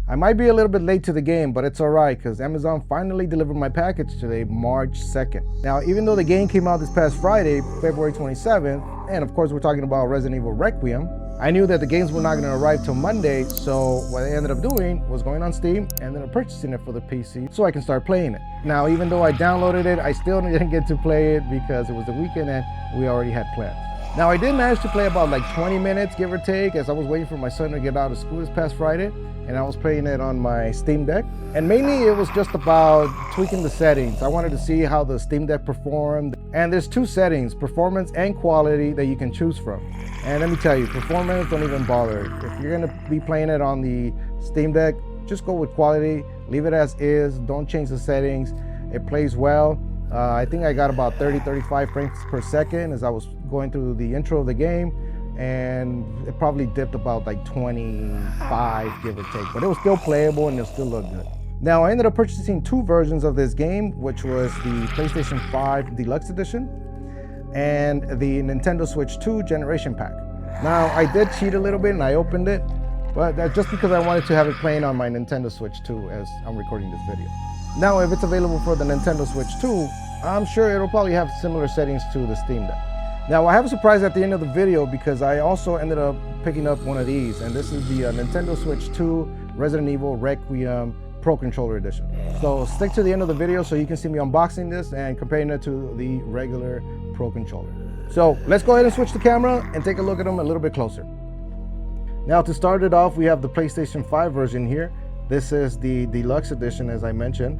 I might be a little bit late to the game, but it's all right because Amazon finally delivered my package today, March 2nd. Now, even though the game came out this past Friday, February 27th, and of course we're talking about Resident Evil Requiem, I knew that the games were not going to arrive till Monday, so what I ended up doing was going on Steam and then purchasing it for the PC so I can start playing it. Now, even though I downloaded it, I still didn't get to play it because it was the weekend and we already had plans. Now, I did manage to play about like 20 minutes, give or take, as I was waiting for my son to get out of school this past Friday, and I was playing it on my Steam Deck. And mainly it was just about tweaking the settings. I wanted to see how the Steam Deck performed. And there's two settings, performance and quality, that you can choose from. And let me tell you, performance, don't even bother. If you're gonna be playing it on the Steam Deck, just go with quality, leave it as is, don't change the settings. It plays well. I think I got about 35 frames per second as I was going through the intro of the game, and it probably dipped about like 25, give or take, but it was still playable and it still looked good. Now, I ended up purchasing two versions of this game, which was the PlayStation 5 Deluxe Edition and the Nintendo Switch 2 Generation Pack. Now, I did cheat a little bit and I opened it, but that's just because I wanted to have it playing on my Nintendo Switch 2 as I'm recording this video. Now, if it's available for the Nintendo Switch 2, I'm sure it'll probably have similar settings to the Steam Deck. Now, I have a surprise at the end of the video because I also ended up picking up one of these, and this is the Nintendo Switch 2 Resident Evil Requiem Pro Controller Edition. So stick to the end of the video so you can see me unboxing this and comparing it to the regular Pro Controller. So let's go ahead and switch the camera and take a look at them a little bit closer. Now, to start it off, we have the PlayStation 5 version here. This is the Deluxe Edition, as I mentioned.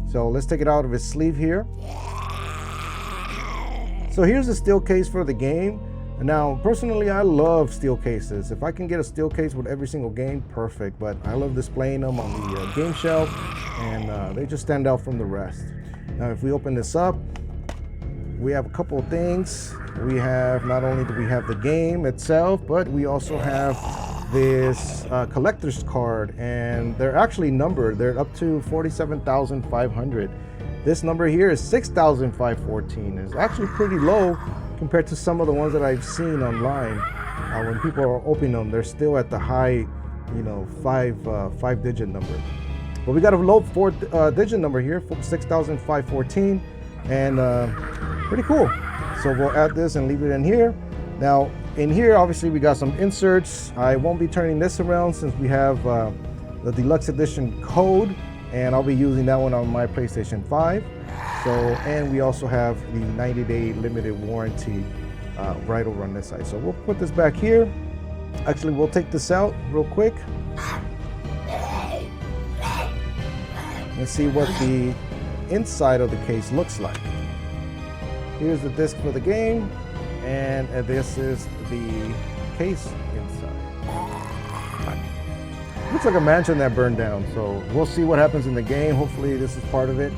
So let's take it out of its sleeve here. So here's the steel case for the game. Now, personally, I love steel cases. If I can get a steel case with every single game, perfect. But I love displaying them on the game shelf, and they just stand out from the rest. Now, if we open this up, we have a couple of things. We have, not only do we have the game itself, but we also have this collector's card, and they're actually numbered. They're up to 47,500. This number here is 6,514. It's actually pretty low compared to some of the ones that I've seen online. When people are opening them, they're still at the high, five-digit number. But we got a low four-digit number here, 6,514, and pretty cool. So we'll add this and leave it in here. Now, in here, obviously, we got some inserts. I won't be turning this around since we have the Deluxe Edition code, and I'll be using that one on my PlayStation 5. So, and we also have the 90-day limited warranty right over on this side. So we'll put this back here. Actually, we'll take this out real quick. Let's see what the inside of the case looks like. Here's the disc for the game, and this is the case inside. Looks like a mansion that burned down, so we'll see what happens in the game. Hopefully this is part of it,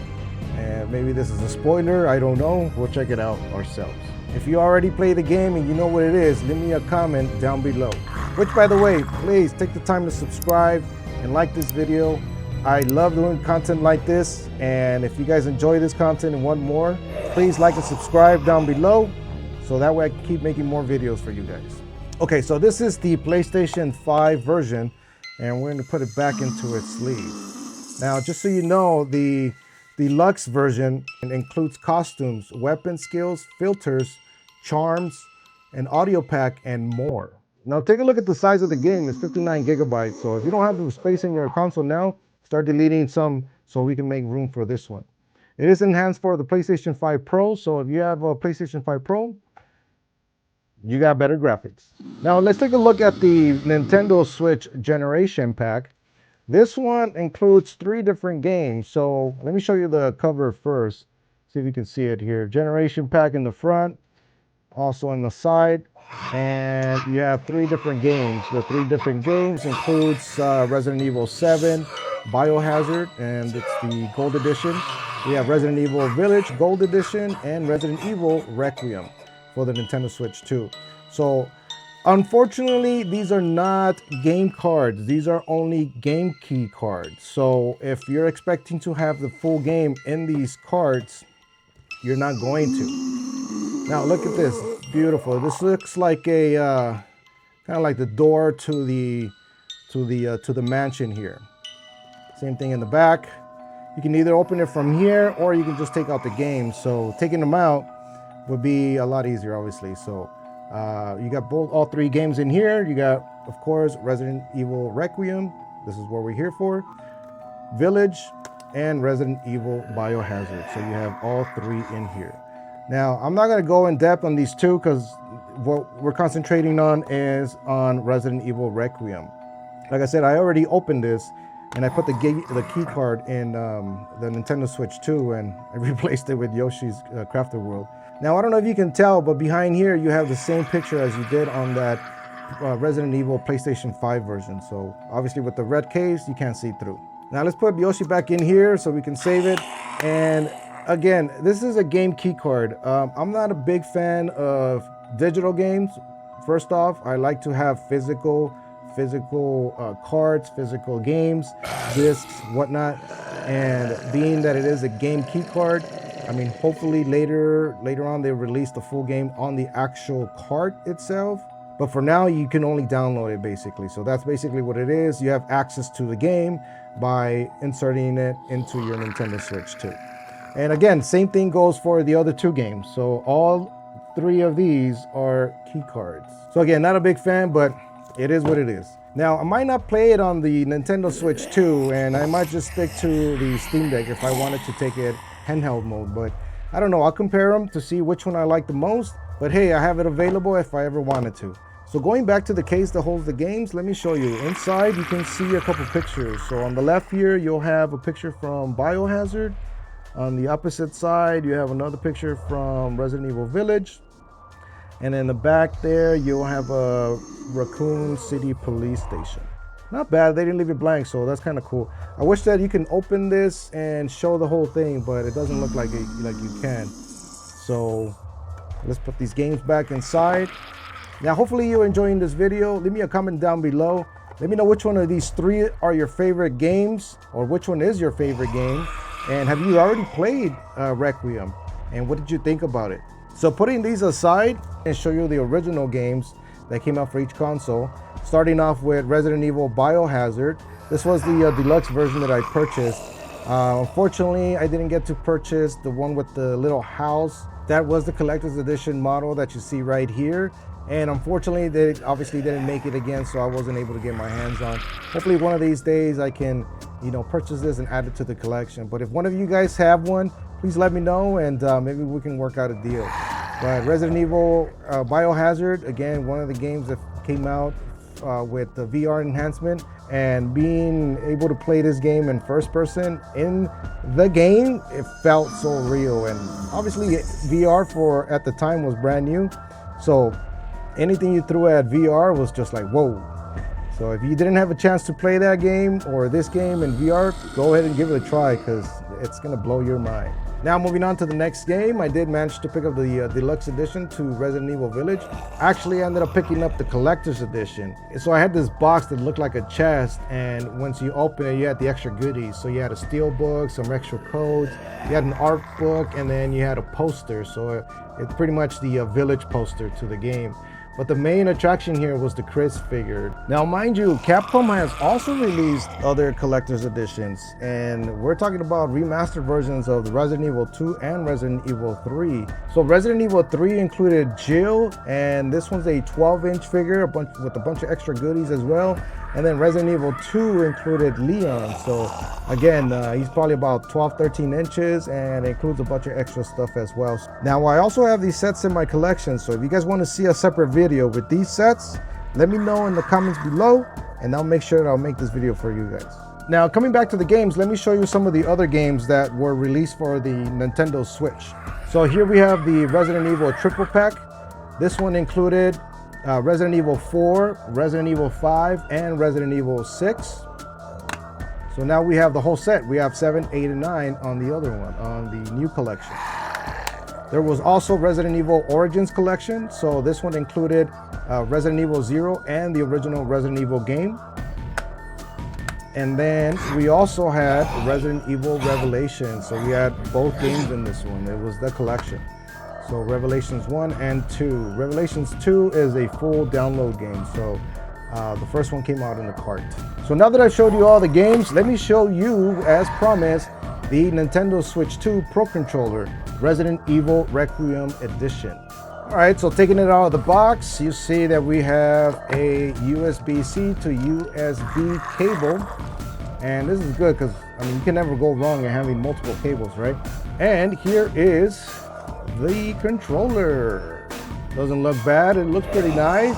and maybe this is a spoiler, I don't know. We'll check it out ourselves. If you already play the game and you know what it is, leave me a comment down below. Which, by the way, please take the time to subscribe and like this video. I love doing content like this, and if you guys enjoy this content and want more, please like and subscribe down below so that way I can keep making more videos for you guys. Okay, so this is the PlayStation 5 version, and we're going to put it back into its sleeve. Now, just so you know, the Deluxe version includes costumes, weapon skills, filters, charms, an audio pack, and more. Now, take a look at the size of the game. It's 59 gigabytes. So if you don't have the space in your console now, start deleting some so we can make room for this one. It is enhanced for the PlayStation 5 Pro. So if you have a PlayStation 5 Pro, you got better graphics. Now let's take a look at the Nintendo Switch Generation Pack. This one includes 3 different games. So let me show you the cover first. See if you can see it here. Generation Pack in the front, also on the side. And you have 3 different games. The 3 different games includes Resident Evil 7, Biohazard, and it's the Gold Edition. We have Resident Evil Village Gold Edition and Resident Evil Requiem for the Nintendo Switch 2. So unfortunately, these are not game cards. These are only game key cards. So if you're expecting to have the full game in these cards, you're not going to. Now look at this, beautiful. This looks like a kind of like the door to the mansion here. Same thing in the back. You can either open it from here or you can just take out the games. So taking them out would be a lot easier, obviously. So you got all three games in here. You got, of course, Resident Evil Requiem. This is what we're here for. Village and Resident Evil Biohazard. So you have all three in here. Now, I'm not going to go in depth on these two because what we're concentrating on is on Resident Evil Requiem. Like I said, I already opened this and I put the key card in the Nintendo Switch 2 and I replaced it with Yoshi's Crafted World. Now, I don't know if you can tell, but behind here you have the same picture as you did on that Resident Evil PlayStation 5 version. So obviously with the red case, you can't see through. Now let's put Yoshi back in here so we can save it. And again, this is a game key card. I'm not a big fan of digital games. First off, I like to have physical cards, physical games, discs, whatnot. And being that it is a game key card, I mean, hopefully later on they release the full game on the actual card itself. But for now, you can only download it basically. So that's basically what it is. You have access to the game by inserting it into your Nintendo Switch 2. And again, same thing goes for the other two games. So all three of these are key cards. So again, not a big fan, but it is what it is. Now, I might not play it on the Nintendo Switch 2, and I might just stick to the Steam Deck if I wanted to take it handheld mode. But I don't know, I'll compare them to see which one I like the most. But hey, I have it available if I ever wanted to. So going back to the case that holds the games, let me show you. Inside, you can see a couple pictures. So on the left here, you'll have a picture from Biohazard. On the opposite side, you have another picture from Resident Evil Village. And in the back there, you'll have a Raccoon City Police Station. Not bad, they didn't leave it blank, so that's kind of cool. I wish that you can open this and show the whole thing, but it doesn't look like you can. So let's put these games back inside. Now, hopefully you're enjoying this video. Leave me a comment down below. Let me know which one of these three are your favorite games, or which one is your favorite game. And have you already played Requiem? And what did you think about it? So putting these aside and show you the original games that came out for each console. Starting off with Resident Evil Biohazard. This was the deluxe version that I purchased. Unfortunately, I didn't get to purchase the one with the little house. That was the collector's edition model that you see right here. And unfortunately, they obviously didn't make it again, so I wasn't able to get my hands on. Hopefully one of these days I can, purchase this and add it to the collection. But if one of you guys have one, please let me know, and maybe we can work out a deal. But Resident Evil Biohazard, again, one of the games that came out with the VR enhancement, and being able to play this game in first person in the game, it felt so real. And obviously VR at the time was brand new, so anything you threw at VR was just like, whoa. So if you didn't have a chance to play that game or this game in VR, go ahead and give it a try, because it's gonna blow your mind. Now moving on to the next game, I did manage to pick up the Deluxe Edition to Resident Evil Village. Actually, I ended up picking up the Collector's Edition. So I had this box that looked like a chest, and once you open it, you had the extra goodies. So you had a steel book, some extra codes, you had an art book, and then you had a poster. So it's pretty much the Village poster to the game. But the main attraction here was the Chris figure. Now, mind you, Capcom has also released other collector's editions, and we're talking about remastered versions of the Resident Evil 2 and Resident Evil 3. So Resident Evil 3 included Jill, and this one's a 12-inch figure with a bunch of extra goodies as well. And then Resident Evil 2 included Leon. So again, he's probably about 12-13 inches, and it includes a bunch of extra stuff as well. Now, I also have these sets in my collection, so if you guys want to see a separate video with these sets, let me know in the comments below, and I'll make sure that I'll make this video for you guys. Now, coming back to the games, let me show you some of the other games that were released for the Nintendo Switch. So here we have the Resident Evil Triple Pack. This one included Resident Evil 4, Resident Evil 5, and Resident Evil 6. So now we have the whole set. We have 7, 8, and 9 on the other one, on the new collection. There was also Resident Evil Origins collection. So this one included Resident Evil 0 and the original Resident Evil game. And then we also had Resident Evil Revelations. So we had both games in this one. It was the collection. So Revelations 1 and 2. Revelations 2 is a full download game. So The first one came out in a cart. So now that I've showed you all the games, let me show you, as promised, the Nintendo Switch 2 Pro Controller, Resident Evil Requiem Edition. All right, so taking it out of the box, you see that we have a USB-C to USB cable. And this is good because, I mean, you can never go wrong in having multiple cables, right? And here is the controller. Doesn't look bad, it looks pretty nice.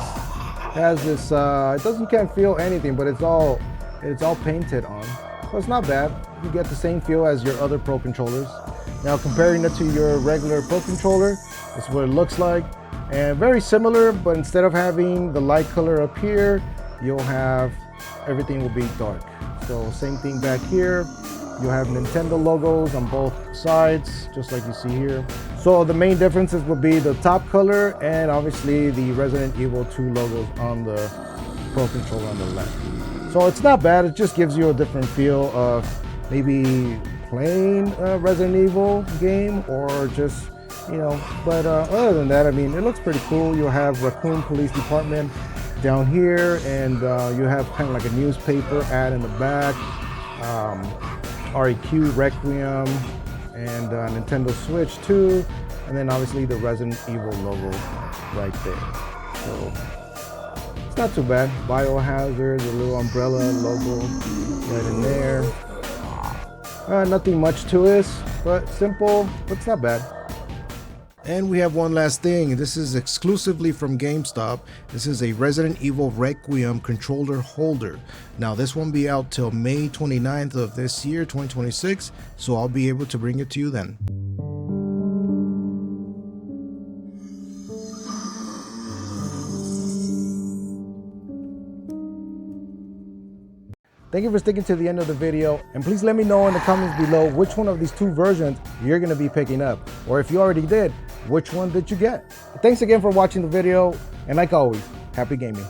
Has this, can't feel anything, but it's all painted on. So it's not bad. You get the same feel as your other Pro controllers. Now comparing it to your regular Pro controller, this is what it looks like. And very similar, but instead of having the light color up here, you'll have, everything will be dark. So same thing back here. You'll have Nintendo logos on both sides, just like you see here. So the main differences would be the top color and obviously the Resident Evil 2 logos on the Pro controller on the left. So it's not bad, it just gives you a different feel of maybe playing a Resident Evil game or just, you know, but other than that, I mean, it looks pretty cool. You'll have Raccoon Police Department down here, and you have kind of like a newspaper ad in the back, REQ Requiem, and Nintendo Switch 2, and then obviously the Resident Evil logo right there. So it's not too bad. Biohazard, the little umbrella logo right in there. Nothing much to this, but simple, but it's not bad. And we have one last thing. This is exclusively from GameStop. This is a Resident Evil Requiem controller holder. Now this won't be out till May 29th of this year, 2026, so I'll be able to bring it to you then. Thank you for sticking to the end of the video, and please let me know in the comments below which one of these two versions you're going to be picking up, or if you already did, which one did you get? Thanks again for watching the video, and like always, happy gaming.